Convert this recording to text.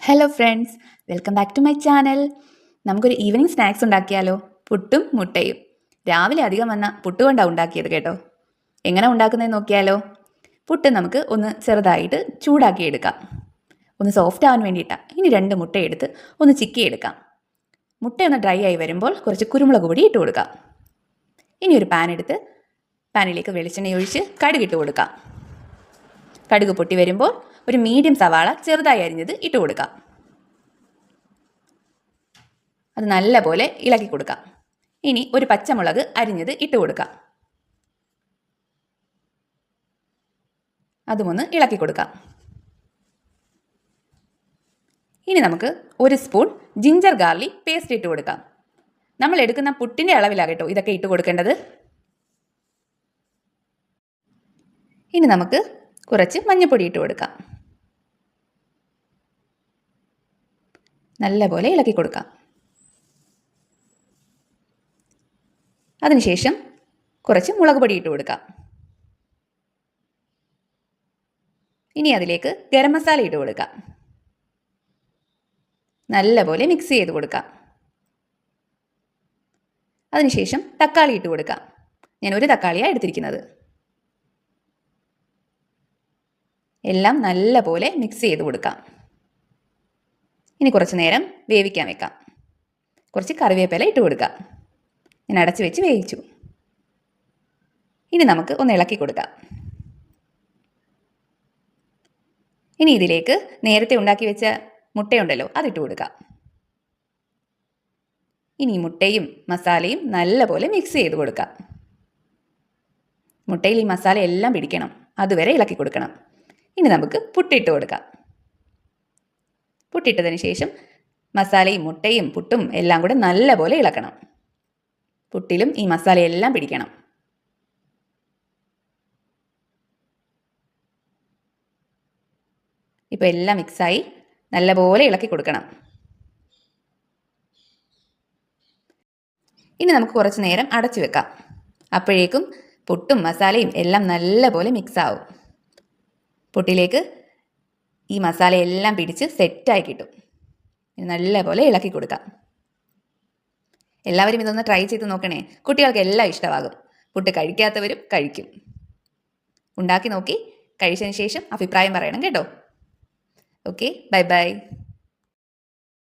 Hello friends, welcome back to my channel. നമുക്കൊരു evening snacks ഉണ്ടാക്കിയാലോ? പുട്ടും മുട്ടയും. രാവിലെ അധികം വന്ന പുട്ട് കൊണ്ടാണ് ഉണ്ടാക്കിയത് കേട്ടോ. എങ്ങനെ ഉണ്ടാക്കുന്നതെന്ന് നോക്കിയാലോ? പുട്ട് നമുക്ക് ഒന്ന് ചെറുതായിട്ട് ചൂടാക്കി എടുക്കാം, ഒന്ന് സോഫ്റ്റ് ആവാൻ വേണ്ടിയിട്ടാണ്. ഇനി 2 മുട്ട എടുത്ത് ഒന്ന് ചിക്കി എടുക്കാം. മുട്ട ഒന്ന് ഡ്രൈ ആയി വരുമ്പോൾ കുറച്ച് കുരുമുളക് പൊടി ഇട്ട് കൊടുക്കാം. ഇനി ഒരു പാൻ എടുത്ത് പാനിലേക്ക് വെളിച്ചെണ്ണ ഒഴിച്ച് കടുകിട്ട് കൊടുക്കാം. കടുക് പൊട്ടി വരുമ്പോൾ ഒരു മീഡിയം സവാള ചെറുതായി അരിഞ്ഞത് ഇട്ട് കൊടുക്കാം. അത് നല്ലപോലെ ഇളക്കി കൊടുക്കാം. ഇനി ഒരു പച്ചമുളക് അരിഞ്ഞത് ഇട്ട് കൊടുക്കാം. അതുമൊന്ന് ഇളക്കി കൊടുക്കാം. ഇനി നമുക്ക് 1 സ്പൂൺ ജിഞ്ചർ ഗാർലിക് പേസ്റ്റ് ഇട്ട് കൊടുക്കാം. നമ്മൾ എടുക്കുന്ന പുട്ടിൻ്റെ അളവിലാണ് കേട്ടോ ഇതൊക്കെ ഇട്ട് കൊടുക്കേണ്ടത്. ഇനി നമുക്ക് കുറച്ച് മഞ്ഞൾപ്പൊടി ഇട്ട് കൊടുക്കാം. നല്ലപോലെ ഇളക്കി കൊടുക്കാം. അതിനുശേഷം കുറച്ച് മുളക് പൊടി ഇട്ട് കൊടുക്കാം. ഇനി അതിലേക്ക് ഗരം മസാല ഇട്ട് കൊടുക്കാം. നല്ലപോലെ മിക്സ് ചെയ്ത് കൊടുക്കാം. അതിനുശേഷം തക്കാളി ഇട്ട് കൊടുക്കാം. ഞാൻ 1 തക്കാളിയാണ് എടുത്തിരിക്കുന്നത്. എല്ലാം നല്ലപോലെ മിക്സ് ചെയ്ത് കൊടുക്കാം. ഇനി കുറച്ച് നേരം വേവിക്കാൻ വെക്കാം. കുറച്ച് കറിവേപ്പില ഇട്ട് കൊടുക്കാം. ഞാൻ അടച്ച് വെച്ച് വേവിച്ചു. ഇനി നമുക്ക് ഒന്ന് ഇളക്കി കൊടുക്കാം. ഇനി ഇതിലേക്ക് നേരത്തെ ഉണ്ടാക്കി വെച്ച മുട്ടയുണ്ടല്ലോ, അതിട്ട് കൊടുക്കാം. ഇനി മുട്ടയും മസാലയും നല്ലപോലെ മിക്സ് ചെയ്ത് കൊടുക്കാം. മുട്ടയിൽ ഈ മസാല എല്ലാം പിടിക്കണം, അതുവരെ ഇളക്കി കൊടുക്കണം. ഇനി നമുക്ക് പുട്ടിട്ട് കൊടുക്കാം. പുട്ടിട്ടതിന് ശേഷം മസാലയും മുട്ടയും പുട്ടും എല്ലാം കൂടെ നല്ലപോലെ ഇളക്കണം. പുട്ടിലും ഈ മസാലയെല്ലാം പിടിക്കണം. ഇപ്പോൾ എല്ലാം മിക്സായി നല്ലപോലെ ഇളക്കി കൊടുക്കണം. ഇനി നമുക്ക് കുറച്ച് നേരം അടച്ചു വെക്കാം. അപ്പോഴേക്കും പുട്ടും മസാലയും എല്ലാം നല്ലപോലെ മിക്സ് ആവും. പുട്ടിലേക്ക് ഈ മസാലയെല്ലാം പിടിച്ച് സെറ്റായി കിട്ടും. നല്ലപോലെ ഇളക്കി കൊടുക്കാം. എല്ലാവരും ഇതൊന്ന് ട്രൈ ചെയ്ത് നോക്കണേ. കുട്ടികൾക്ക് എല്ലാം ഇഷ്ടമാകും. പുട്ട് കഴിക്കാത്തവരും കഴിക്കും. ഉണ്ടാക്കി നോക്കി കഴിച്ചതിന് ശേഷം അഭിപ്രായം പറയണം കേട്ടോ. Okay, bye bye.